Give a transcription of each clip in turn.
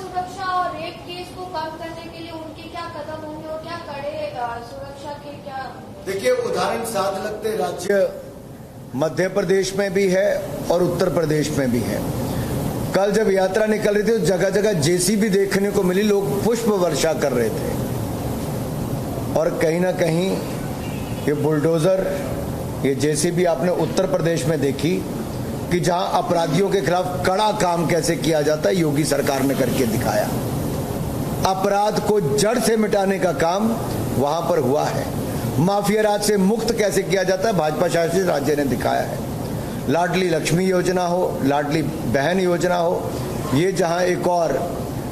सुरक्षा और rape case को कम करने के लिए उनके क्या कदम होंगे और क्या कड़े सुरक्षा के क्या? देखिए, उदाहरण साथ लगते राज्य मध्य प्रदेश में भी है और उत्तर प्रदेश में भी है। कल जब यात्रा निकल रही थी तो जगह जगह जेसीबी देखने को मिली, लोग पुष्प वर्षा कर रहे थे। और कहीं ना कहीं ये बुलडोजर, ये जेसीबी आपने उत्तर प्रदेश में देखी कि जहां अपराधियों के खिलाफ कड़ा काम कैसे किया जाता है, योगी सरकार ने करके दिखाया। अपराध को जड़ से मिटाने का काम वहां पर हुआ है। माफिया राज से मुक्त कैसे किया जाता है, भाजपा शासित राज्य ने दिखाया है। लाडली लक्ष्मी योजना हो, लाडली बहन योजना हो, ये जहां एक और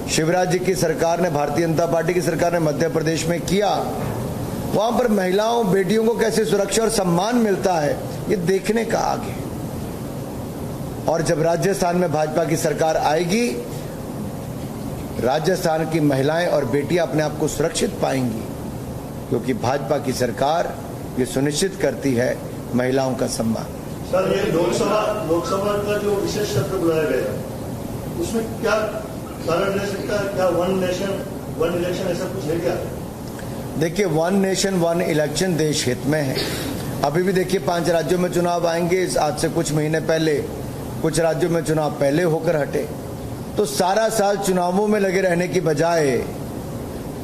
शिवराज जी की सरकार ने, भारतीय जनता पार्टी की सरकार ने मध्य प्रदेश में किया, वहां पर महिलाओं बेटियों को कैसे सुरक्षा और सम्मान मिलता है, ये देखने का आगे। और जब राजस्थान में भाजपा की सरकार आएगी, राजस्थान की महिलाएं और बेटियां अपने आप को सुरक्षित पाएंगी, क्योंकि भाजपा की सरकार ये सुनिश्चित करती है महिलाओं का सम्मान। सर, ये लोकसभा का जो विशेष सत्र बुलाया गया, उसमें क्या कारण रह सकता है? क्या वन नेशन वन इलेक्शन ऐसा कुछ है क्या? देखिए, वन नेशन वन इलेक्शन देश हित में है। अभी भी देखिए 5 राज्यों में चुनाव आएंगे। आज से कुछ महीने पहले कुछ राज्यों में चुनाव पहले होकर हटे। तो सारा साल चुनावों में लगे रहने की बजाय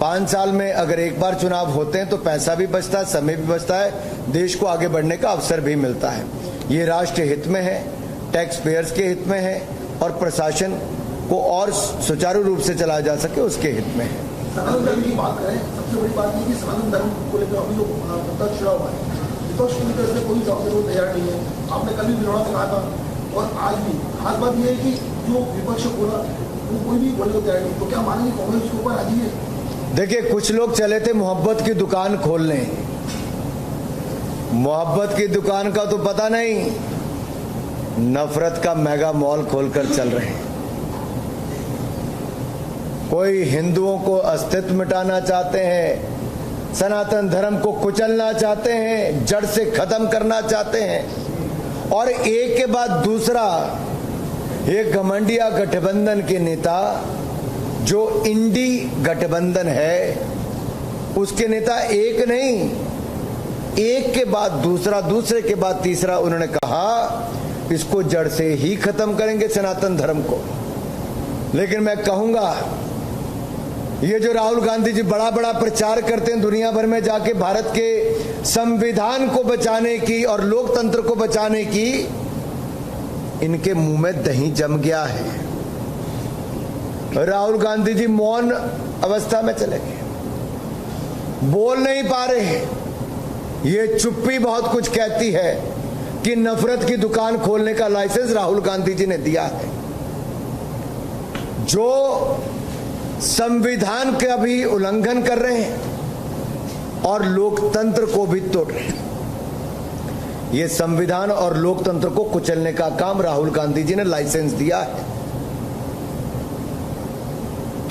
5 साल में अगर एक बार चुनाव होते हैं तो पैसा भी बचता है, समय भी बचता है, देश को आगे बढ़ने का अवसर भी मिलता है। ये राष्ट्र हित में है, टैक्स पेयर्स के हित में है और प्रशासन को और सुचारू रूप से चलाया जा सके उसके हित में है। सनातन धर्म की बात करें, सबसे बड़ी बात ये कि सनातन धर्म को लेकर अभी जो मुद्दा छिड़ा हुआ है, विपक्ष की तरफ से कोई जवाब देने को तैयार नहीं है। आपने कल भी विरोध में कहा था और आज भी। खास बात यह है कि जो विपक्ष बोला वो कोई भी बोलने को तैयार नहीं। तो क्या मानेंगे कांग्रेस उसके ऊपर राजी है? देखिए, कुछ लोग चले थे मोहब्बत की दुकान खोलने। मोहब्बत की दुकान का तो पता नहीं, नफरत का मेगा मॉल खोलकर चल रहे हैं। कोई हिंदुओं को अस्तित्व मिटाना चाहते हैं, सनातन धर्म को कुचलना चाहते हैं, जड़ से खत्म करना चाहते हैं। और एक के बाद दूसरा ये घमंडिया गठबंधन के नेता, जो इंडी गठबंधन है, उसके नेता एक नहीं, एक के बाद दूसरा, दूसरे के बाद तीसरा उन्होंने कहा इसको जड़ से ही खत्म करेंगे सनातन धर्म को। लेकिन मैं कहूंगा, ये जो राहुल गांधी जी बड़ा बड़ा प्रचार करते हैं दुनिया भर में जाके भारत के संविधान को बचाने की और लोकतंत्र को बचाने की, इनके मुंह में दही जम गया है। राहुल गांधी जी मौन अवस्था में चले गए, बोल नहीं पा रहे हैं। ये चुप्पी बहुत कुछ कहती है कि नफरत की दुकान खोलने का लाइसेंस राहुल गांधी जी ने दिया है, जो संविधान का भी उल्लंघन कर रहे हैं और लोकतंत्र को भी तोड़ रहे हैं। ये संविधान और लोकतंत्र को कुचलने का काम राहुल गांधी जी ने लाइसेंस दिया है।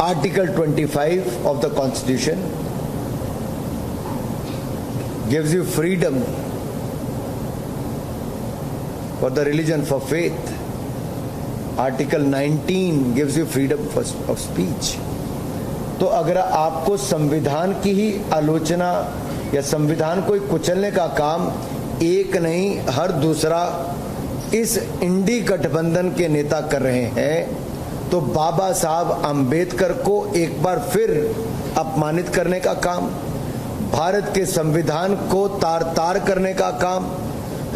Article 25 of the Constitution gives you freedom for the religion, for faith. Article 19 gives you freedom of speech. तो अगर आपको संविधान की ही आलोचना या संविधान को कुचलने का काम एक नहीं हर दूसरा इस इंडी गठबंधन के नेता कर रहे हैं, तो बाबा साहब अंबेडकर को एक बार फिर अपमानित करने का काम, भारत के संविधान को तार तार करने का काम,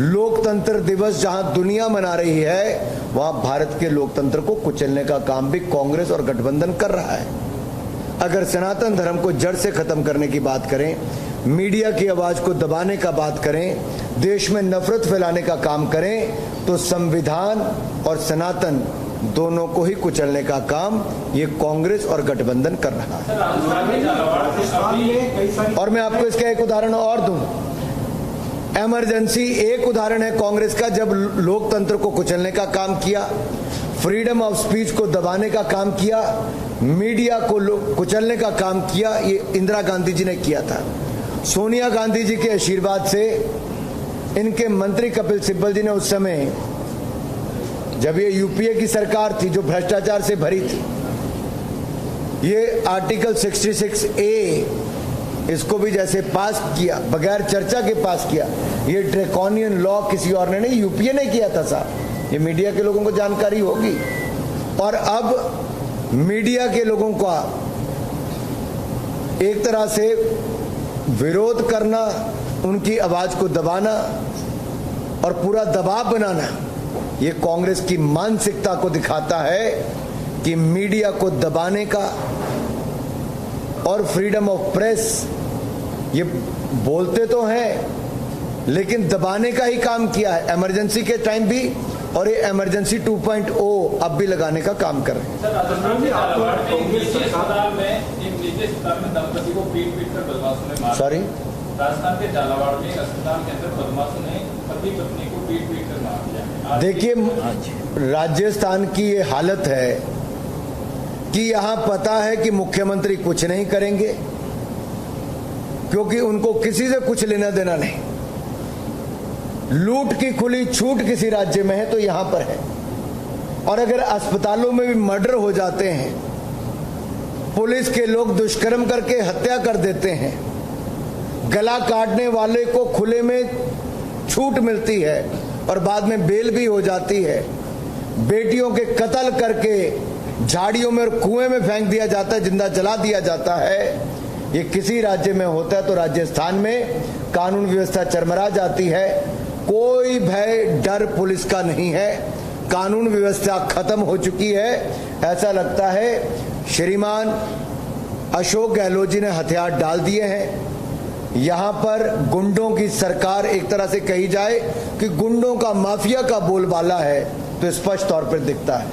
लोकतंत्र दिवस जहां दुनिया मना रही है वहां भारत के लोकतंत्र को कुचलने का काम भी कांग्रेस और गठबंधन कर रहा है। अगर सनातन धर्म को जड़ से खत्म करने की बात करें, मीडिया की आवाज को दबाने का बात करें, देश में नफरत फैलाने का काम करें, तो संविधान और सनातन दोनों को ही कुचलने का काम ये कांग्रेस और गठबंधन कर रहा है। और मैं आपको इसका एक उदाहरण और दूं। इमरजेंसी एक उदाहरण है कांग्रेस का, जब लोकतंत्र को कुचलने का काम किया, फ्रीडम ऑफ स्पीच को दबाने का काम किया, मीडिया को कुचलने का काम किया, ये इंदिरा गांधी जी ने किया था। सोनिया गांधी जी के आशीर्वाद से इनके मंत्री कपिल सिब्बल जी ने उस समय, जब ये यूपीए की सरकार थी जो भ्रष्टाचार से भरी थी, ये आर्टिकल 66A इसको भी जैसे पास किया, बगैर चर्चा के पास किया। ये ड्रैकोनियन लॉ किसी और ने नहीं, यूपीए ने किया था साहब, ये मीडिया के लोगों को जानकारी होगी। और अब मीडिया के लोगों का एक तरह से विरोध करना, उनकी आवाज को दबाना और पूरा दबाव बनाना, ये कांग्रेस की मानसिकता को दिखाता है कि मीडिया को दबाने का और फ्रीडम ऑफ प्रेस, ये बोलते तो हैं लेकिन दबाने का ही काम किया है, इमरजेंसी के टाइम भी, और ये इमरजेंसी 2.0 अब भी लगाने का काम कर रहे हैं। सर, राजस्थान के झालावाड़ में एक निजी अस्पताल में दंपति को पीट कर बदमाशों ने मारा। सॉरी, राजस्थान के झालावाड़ में एक अस्पताल के अंदर बदमाशों ने पति पत्नी को पीट कर मार दिया। देखिए, राजस्थान की ये हालत है कि यहां पता है कि मुख्यमंत्री कुछ नहीं करेंगे, क्योंकि उनको किसी से कुछ लेना देना नहीं। लूट की खुली छूट किसी राज्य में है तो यहां पर है। और अगर अस्पतालों में भी मर्डर हो जाते हैं, पुलिस के लोग दुष्कर्म करके हत्या कर देते हैं, गला काटने वाले को खुले में छूट मिलती है और बाद में बेल भी हो जाती है, बेटियों के कत्ल करके झाड़ियों में और कुएं में फेंक दिया जाता है, जिंदा जला दिया जाता है, ये किसी राज्य में होता है तो राजस्थान में कानून व्यवस्था चरमरा जाती है। कोई भय डर पुलिस का नहीं है, कानून व्यवस्था खत्म हो चुकी है। ऐसा लगता है श्रीमान अशोक गहलोत जी ने हथियार डाल दिए हैं। यहां पर गुंडों की सरकार एक तरह से कही जाए कि गुंडों का माफिया का बोलबाला है तो स्पष्ट तौर पर दिखता है।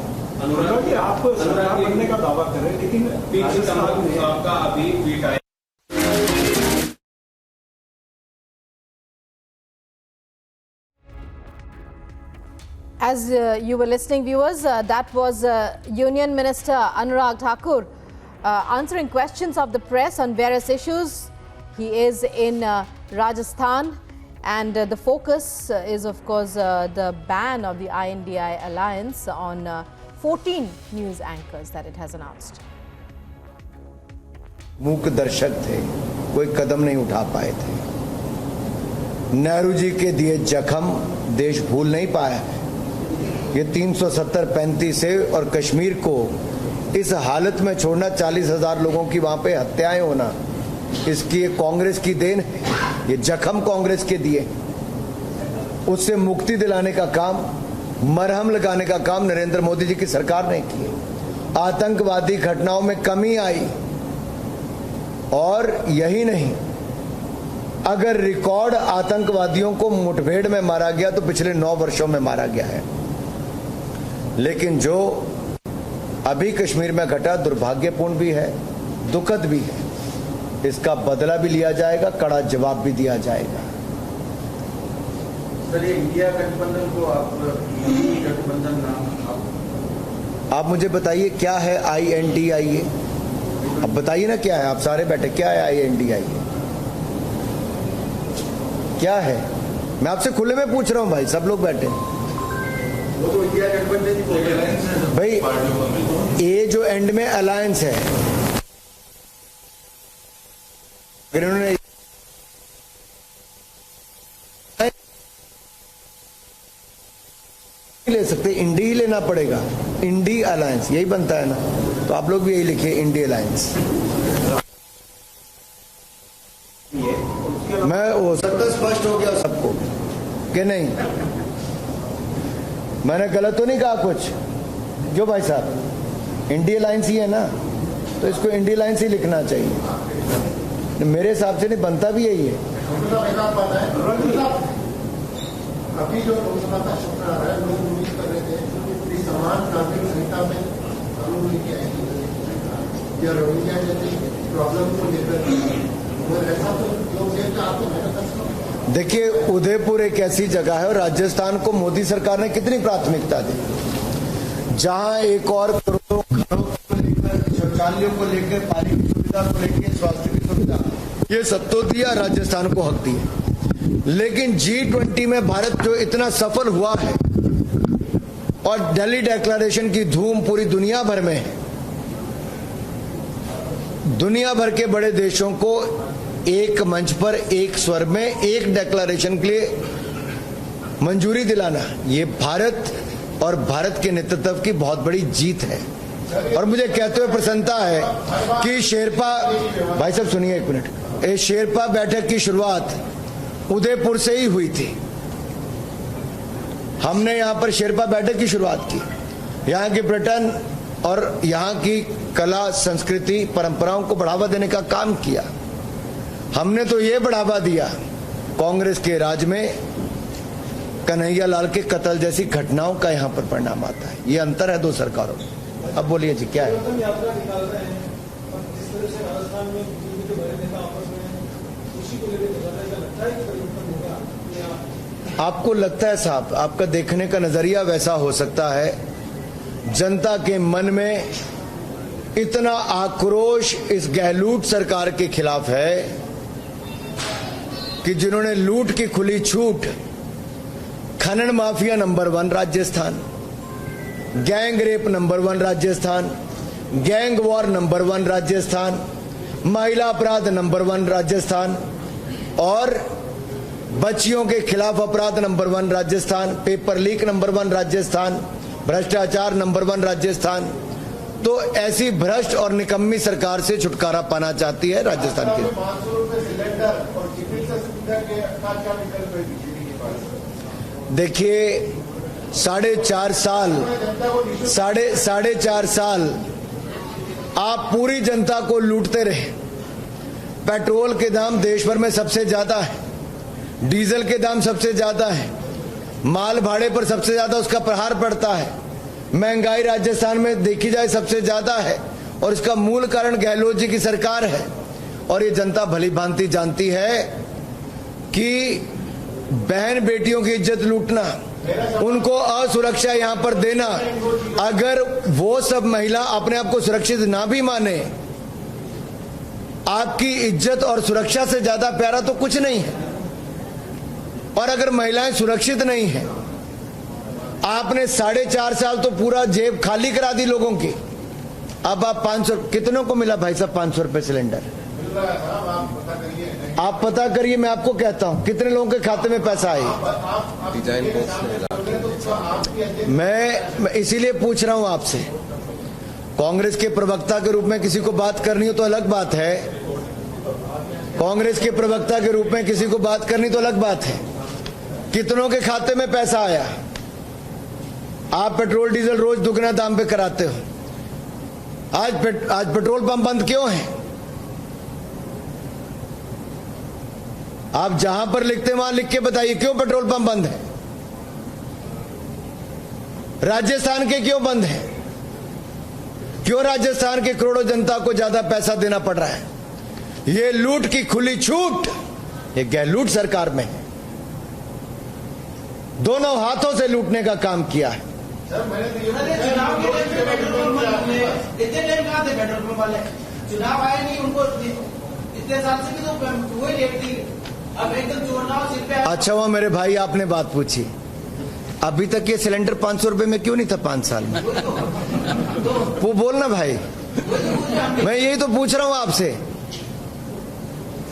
अनुराग जी, आप सरकार बनने का दावा कर रहे हैं, लेकिन आपका अभी ट्वीट आया। As you were listening, viewers, that was Union Minister Anurag Thakur answering questions of the press on various issues. He is in Rajasthan, and the focus is, of course, the ban of the INDI alliance on 14 news anchors that it has announced. मूक दर्शक थे, कोई कदम नहीं उठा पाए थे। नेहरू जी के दिए जख्म देश भूल नहीं पाया है। ये 370-35 से और कश्मीर को इस हालत में छोड़ना, 40,000 लोगों की वहां पे हत्याएं होना, इसकी ये कांग्रेस की देन है। ये जख्म कांग्रेस के दिए, उससे मुक्ति दिलाने का काम, मरहम लगाने का काम नरेंद्र मोदी जी की सरकार ने किया। आतंकवादी घटनाओं में कमी आई, और यही नहीं, अगर रिकॉर्ड आतंकवादियों को मुठभेड़ में मारा गया तो पिछले 9 वर्षों में मारा गया है। लेकिन जो अभी कश्मीर में घटा दुर्भाग्यपूर्ण भी है, दुखद भी है। इसका बदला भी लिया जाएगा, कड़ा जवाब भी दिया जाएगा। सर, ये इंडिया गठबंधन को आप गठबंधन नाम आप मुझे बताइए क्या है INDI? अब बताइए ना क्या है, आप सारे बैठे, क्या है INDI? क्या है? मैं आपसे खुले में पूछ रहा हूं भाई, सब लोग बैठे। वो तो इंडिया गठबंधन की भाई, ये जो एंड में अलायंस है, फिर इन्होंने ले सकते, इंडी ही लेना पड़ेगा। इंडी अलायंस यही बनता है ना, तो आप लोग भी यही लिखिए, इंडी अलायंस। मैं हो सकता स्पष्ट हो गया सबको कि नहीं? मैंने गलत तो नहीं कहा कुछ? क्यों भाई साहब, इंडी अलायंस ही है ना, तो इसको इंडी अलायंस ही लिखना चाहिए। मेरे हिसाब से नहीं बनता भी यही है। अभी जो लोकसभा का सत्र आ रहा है, लोग उम्मीद कर रहे थे कि समान नागरिक संहिता में कानून लेके आएंगे या रोहिंग्या जैसी प्रॉब्लम को लेकर, ऐसा तो लोग आपको। देखिए, उदयपुर एक ऐसी जगह है और राजस्थान को मोदी सरकार ने कितनी प्राथमिकता दी, जहां 1 और करोड़ घरों को लेकर, शौचालयों को लेकर, पानी की सुविधा को लेकर, स्वास्थ्य की सुविधा, ये सब तो दिया, राजस्थान को हक दिया। लेकिन G20 में भारत जो इतना सफल हुआ है और दिल्ली डिक्लेरेशन की धूम पूरी दुनिया भर में है, दुनिया भर के बड़े देशों को एक मंच पर एक स्वर में एक डिक्लेरेशन के लिए मंजूरी दिलाना, ये भारत और भारत के नेतृत्व की बहुत बड़ी जीत है। और मुझे कहते हुए प्रसन्नता है कि शेरपा, भाई साहब सुनिए एक मिनट, ये शेरपा बैठक की शुरुआत उदयपुर से ही हुई थी। हमने यहाँ पर शेरपा बैठक की शुरुआत की, यहाँ के पर्यटन और यहाँ की कला संस्कृति परंपराओं को बढ़ावा देने का काम किया। हमने तो ये बढ़ावा दिया, कांग्रेस के राज में कन्हैया लाल के कत्ल जैसी घटनाओं का यहाँ पर परिणाम आता है। ये अंतर है दो सरकारों में। अब बोलिए जी क्या है? यात्रा निकाल रहे हैं और जिस तरह से राजस्थान में बीजेपी के बड़े नेता आपस में खुशी को लेकर निकल रहे हैं, लगता है कि परिवर्तन होगा? आपको लगता है साहब, आपका देखने का नजरिया वैसा हो सकता है। जनता के मन में इतना आक्रोश इस गहलोत सरकार के खिलाफ है कि जिन्होंने लूट की खुली छूट, खनन mafia number 1 Rajasthan, gang rape number 1 Rajasthan, gang war number 1 Rajasthan, महिला अपराध नंबर 1 राजस्थान और बच्चियों के खिलाफ अपराध number 1 Rajasthan, paper leak number 1 Rajasthan, भ्रष्टाचार नंबर 1 राजस्थान। तो ऐसी भ्रष्ट और निकम्मी सरकार से छुटकारा पाना चाहती है राजस्थान की। 500 रुपए सिलेंडर और चिकित्सा सुविधा के क्या विकल्प है बीजेपी के पास? देखिए, 4.5 साल आप पूरी जनता को लूटते रहे। पेट्रोल के दाम देश भर में सबसे ज्यादा है, डीजल के दाम सबसे ज्यादा है, माल भाड़े पर सबसे ज्यादा उसका प्रहार पड़ता है, महंगाई राजस्थान में देखी जाए सबसे ज्यादा है और इसका मूल कारण गहलोत जी की सरकार है। और ये जनता भली भांति जानती है कि बहन बेटियों की इज्जत लूटना, उनको असुरक्षा यहां पर देना, अगर वो सब महिला अपने आप को सुरक्षित ना भी माने, आपकी इज्जत और सुरक्षा से ज्यादा प्यारा तो कुछ नहीं है। और अगर महिलाएं सुरक्षित नहीं है, आपने 4.5 साल तो पूरा जेब खाली करा दी लोगों की। अब आप 500, कितनों को मिला भाई साहब 500 रुपए सिलेंडर? आप पता करिए, मैं आपको कहता हूं कितने लोगों के खाते में पैसा आई। मैं इसीलिए पूछ रहा हूं आपसे, कांग्रेस के प्रवक्ता के रूप में किसी को बात करनी हो तो अलग बात है, कांग्रेस के प्रवक्ता के रूप में किसी को बात करनी तो अलग बात है। कितनों के खाते में पैसा आया? आप पेट्रोल डीजल रोज दुगना दाम पे कराते हो। आज पेट्रोल पंप बंद क्यों है? आप जहां पर लिखते वहां लिख के बताइए क्यों पेट्रोल पंप बंद है? राजस्थान के क्यों बंद है? क्यों राजस्थान के करोड़ों जनता को ज्यादा पैसा देना पड़ रहा है? ये लूट की खुली छूट ये गहलोत सरकार में है। दोनों हाथों से लूटने का काम किया है। सर मैंने तो चुनाव के टाइम पे पेट्रोल पंप इतने टाइम कहाँ थे पेट्रोल पंप वाले? चुनाव आए नहीं, उनको इतने साल से भी तो वही रेट थी। अब एकदम चुनाव सिर पे। अच्छा हुआ मेरे भाई आपने बात पूछी, अभी तक ये सिलेंडर 500 रुपए में क्यों नहीं था 5 साल में? वो बोलना भाई, मैं यही तो पूछ रहा हूं आपसे,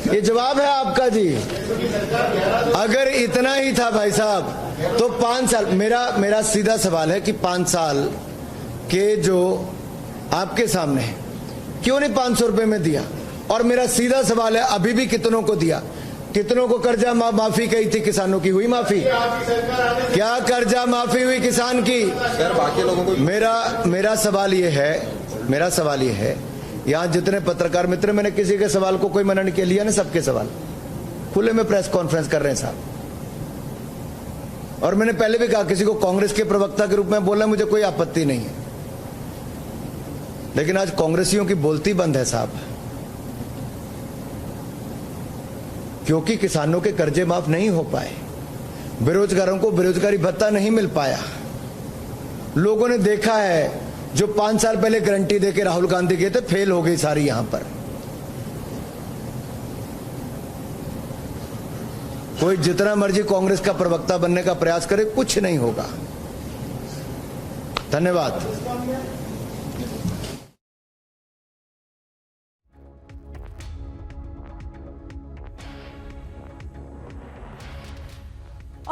ये जवाब है आपका जी। अगर इतना ही था भाई साहब तो 5 साल, मेरा सीधा सवाल है कि 5 साल के जो आपके सामने है क्यों नहीं 500 रुपए में दिया? और मेरा सीधा सवाल है अभी भी कितनों को दिया? कितनों को कर्जा माफी कही थी? किसानों की हुई माफी? क्या कर्जा माफी हुई किसान की? सर बाकी लोगों को मेरा सवाल ये है, यहाँ जितने पत्रकार मित्र, मैंने किसी के सवाल को कोई मना नहीं किया, लिया ना सबके सवाल, खुले में प्रेस कॉन्फ्रेंस कर रहे हैं साहब। और मैंने पहले भी कहा किसी को कांग्रेस के प्रवक्ता के रूप में बोलना मुझे कोई आपत्ति नहीं है, लेकिन आज कांग्रेसियों की बोलती बंद है साहब, क्योंकि किसानों के कर्जे माफ नहीं हो पाए, बेरोजगारों को बेरोजगारी भत्ता नहीं मिल पाया। लोगों ने देखा है जो 5 साल पहले गारंटी देके राहुल गांधी गए थे, फेल हो गई सारी। यहां पर कोई जितना मर्जी कांग्रेस का प्रवक्ता बनने का प्रयास करे, कुछ नहीं होगा। धन्यवाद।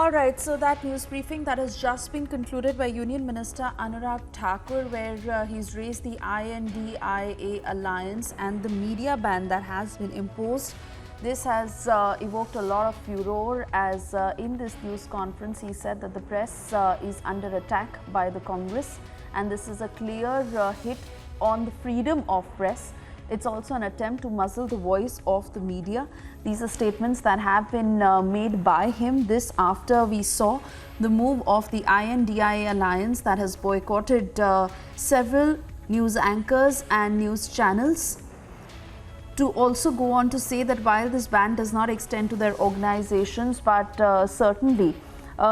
All right, so that news briefing that has just been concluded by Union Minister Anurag Thakur, where he's raised the INDIA alliance and the media ban that has been imposed. This has evoked a lot of furor, as in this news conference he said that the press is under attack by the Congress, and this is a clear hit on the freedom of press. It's also an attempt to muzzle the voice of the media. These are statements that have been made by him. This after we saw the move of the INDIA alliance that has boycotted several news anchors and news channels, to also go on to say that while this ban does not extend to their organizations, but certainly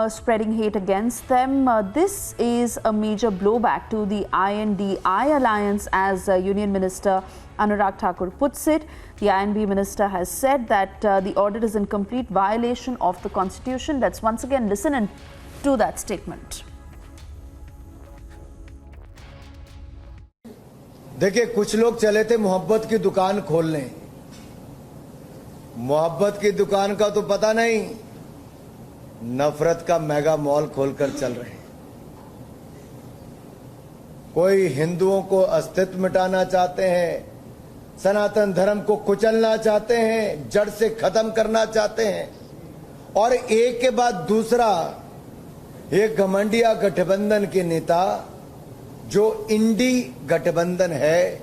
spreading hate against them, this is a major blowback to the INDI alliance, as Union Minister Anurag Thakur puts it. The INB minister has said that the order is in complete violation of the constitution. Let's once again listen to that statement. देखिए, कुछ लोग चले थे मोहब्बत की दुकान खोलने। मोहब्बत की दुकान का तो पता नहीं, नफरत का मेगा मॉल खोलकर चल रहे हैं। कोई हिंदुओं को अस्तित्व मिटाना चाहते हैं, सनातन धर्म को कुचलना चाहते हैं, जड़ से खत्म करना चाहते हैं, और एक के बाद दूसरा ये घमंडिया गठबंधन के नेता, जो इंडी गठबंधन है,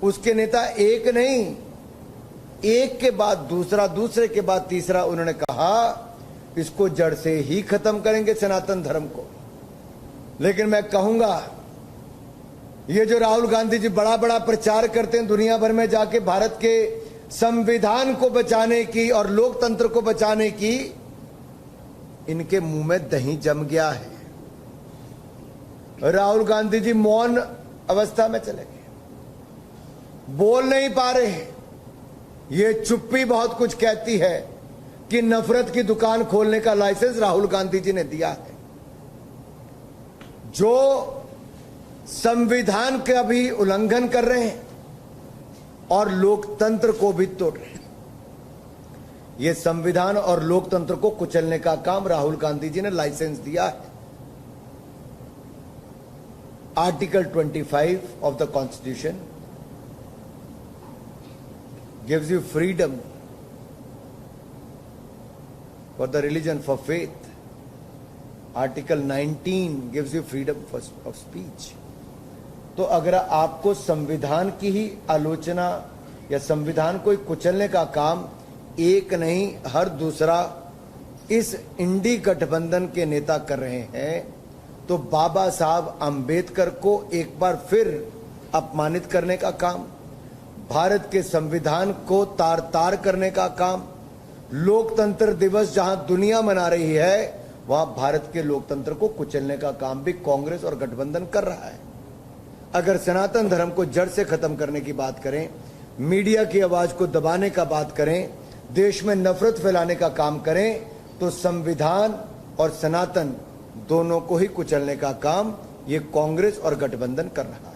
उसके नेता एक नहीं, एक के बाद दूसरा, दूसरे के बाद तीसरा उन्होंने कहा इसको जड़ से ही खत्म करेंगे सनातन धर्म को। लेकिन मैं कहूंगा, ये जो राहुल गांधी जी बड़ा बड़ा प्रचार करते हैं दुनिया भर में जाके भारत के संविधान को बचाने की और लोकतंत्र को बचाने की, इनके मुंह में दही जम गया है। राहुल गांधी जी मौन अवस्था में चले गए, बोल नहीं पा रहे। ये चुप्पी बहुत कुछ कहती है कि नफरत की दुकान खोलने का लाइसेंस राहुल गांधी जी ने दिया है, जो संविधान का भी उल्लंघन कर रहे हैं और लोकतंत्र को भी तोड़ रहे हैं। ये संविधान और लोकतंत्र को कुचलने का काम राहुल गांधी जी ने लाइसेंस दिया है। Article 25 of the Constitution gives you freedom for the religion, for faith. Article 19 gives you freedom of speech. तो अगर आपको संविधान की ही आलोचना या संविधान को कुचलने का काम एक नहीं हर दूसरा इस इंडी गठबंधन के नेता कर रहे हैं, तो बाबा साहब अंबेडकर को एक बार फिर अपमानित करने का काम, भारत के संविधान को तार तार करने का काम, लोकतंत्र दिवस जहां दुनिया मना रही है वहां भारत के लोकतंत्र को कुचलने का काम भी कांग्रेस और गठबंधन कर रहा है। अगर सनातन धर्म को जड़ से खत्म करने की बात करें, मीडिया की आवाज को दबाने का बात करें, देश में नफरत फैलाने का काम करें, तो संविधान और सनातन दोनों को ही कुचलने का काम ये कांग्रेस और गठबंधन कर रहा है।